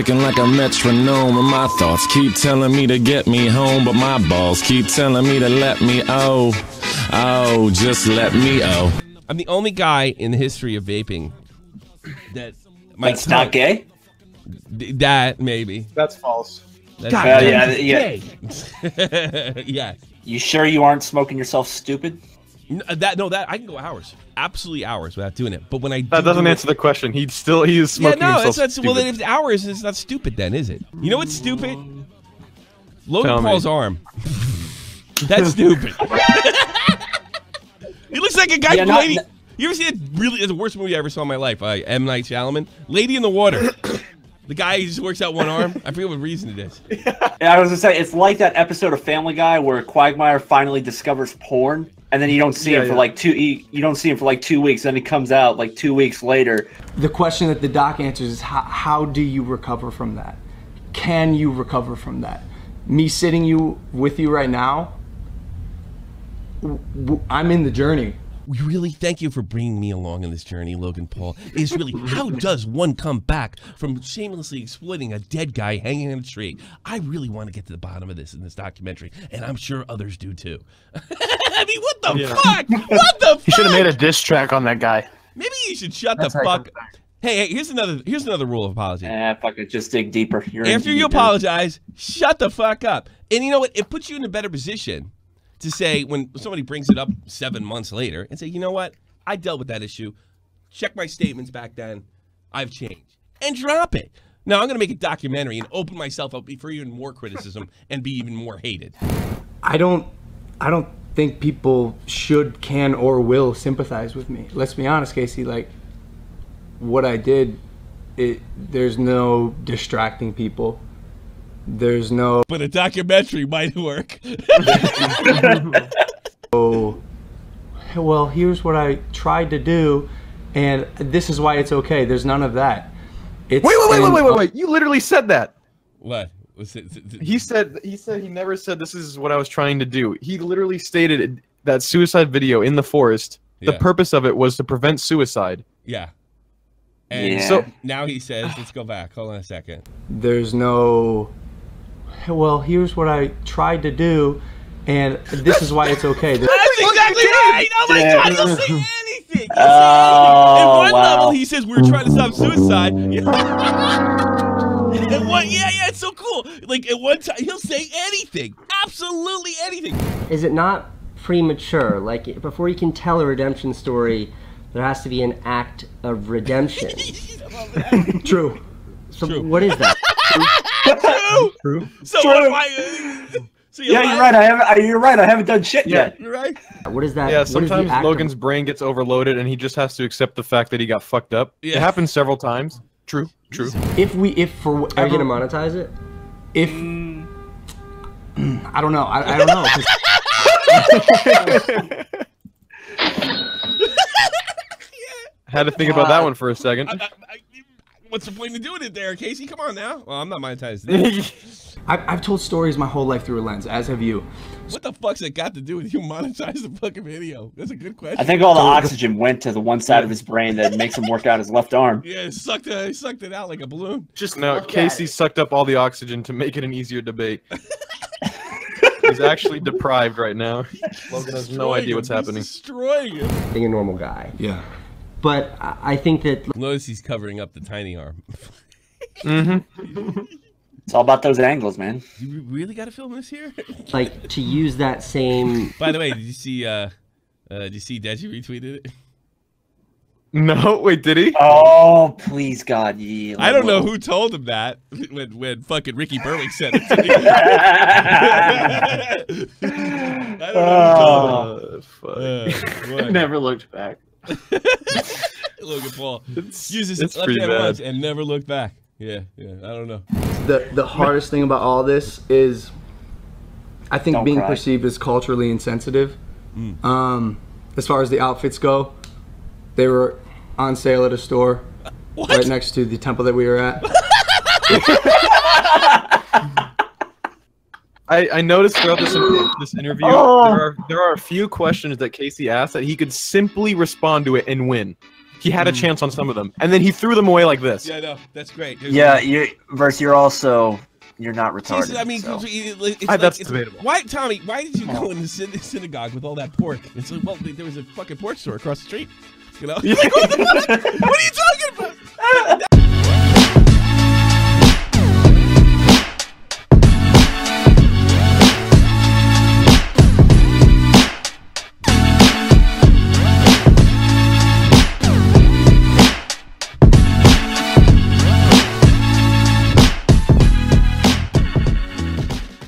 Like a metronome, and my thoughts keep telling me to get me home, but my balls keep telling me to let me just let me I'm the only guy in the history of vaping that's not gay. That maybe that's false. That's yeah. Yeah. You sure you aren't smoking yourself stupid? That I can go hours, absolutely hours without doing it. But when I doesn't answer the question. He is smoking himself stupid. Well, then if it's hours, it's not stupid then, is it? You know what's stupid? Logan Paul's arm. That's stupid. He looks like a guy from Lady. You ever see it's the worst movie I ever saw in my life? M. Night Shyamalan, Lady in the Water. The guy who just works out one arm. I forget what reason it is. Yeah, I was gonna say it's like that episode of Family Guy where Quagmire finally discovers porn, and then you don't see him for like you don't see him for like 2 weeks. Then he comes out like 2 weeks later. The question that the doc answers is how do you recover from that? Can you recover from that? Me sitting with you right now, I'm in the journey. We really thank you for bringing me along in this journey, Logan Paul. It's really, how does one come back from shamelessly exploiting a dead guy hanging in a tree? I really want to get to the bottom of this in this documentary, and I'm sure others do too. I mean, what the fuck? What the fuck? He should have made a diss track on that guy. Maybe you should shut the fuck up. Hey, here's another rule of apology. Fuck it, just dig deeper. After you apologize, shut the fuck up. And you know what? It puts you in a better position to say when somebody brings it up 7 months later and say, you know what? I dealt with that issue. Check my statements back then. I've changed. And drop it. Now I'm going to make a documentary and open myself up for even more criticism and be even more hated. I don't think people should, can, or will sympathize with me. Let's be honest, Casey, like what I did, there's no distracting people. There's no... But a documentary might work. Oh, well, here's what I tried to do, and this is why it's okay. There's none of that. It's wait. You literally said that. What? He said he never said this is what I was trying to do. He literally stated that suicide video in the forest, the purpose of it was to prevent suicide. Yeah. And so now he says, let's go back. Hold on a second. There's no... Well, here's what I tried to do, and this is why it's okay. That's exactly right! Oh my god, he'll say anything! At one level, he says we were trying to stop suicide. It's so cool. Like, at one time, he'll say anything. Absolutely anything. Is it not premature? Like, before you can tell a redemption story, there has to be an act of redemption. True. So what is that? True. So you're right. You're right. I haven't done shit yet. You're right. What is that? Yeah. Sometimes Logan's brain gets overloaded, and he just has to accept the fact that he got fucked up. Yeah. It happens several times. True. If for whatever, are you gonna monetize it? If I don't know. I don't know. Had to think about that one for a second. What's the point of doing it there, Casey? Come on now. Well, I'm not monetized. I've told stories my whole life through a lens, as have you. What the fuck's that got to do with you monetize the fucking video? That's a good question. I think all the oxygen went to the one side of his brain that makes him work out his left arm. Yeah, he sucked it out like a balloon. Casey sucked up all the oxygen to make it an easier debate. He's actually deprived right now. Logan has no idea what's happening. He's destroying him. Being a normal guy. Yeah. But I think that... Notice he's covering up the tiny arm. It's all about those angles, man. You really got to film this here? Like, to use that same... By the way, did you see Deji retweeted it? No, wait, did he? Oh, please, God. I don't know who told him that when fucking Ricky Berwick said it to me. I don't know who told him. Never looked back. Logan Paul uses his left hand once and never looked back. Yeah, I don't know. The hardest thing about all this is, I think being perceived as culturally insensitive. As far as the outfits go, they were on sale at a store right next to the temple that we were at. I noticed throughout this interview, there are a few questions that Casey asked that he could simply respond to it and win. He had a chance on some of them, and then he threw them away like this. Yeah, no, that's great. Yeah, you're not retarded. Jesus, I mean, so. That's debatable. Why, Tommy? Why did you go in the synagogue with all that pork? It's like, well, there was a fucking pork store across the street. You know, like, what are you talking about?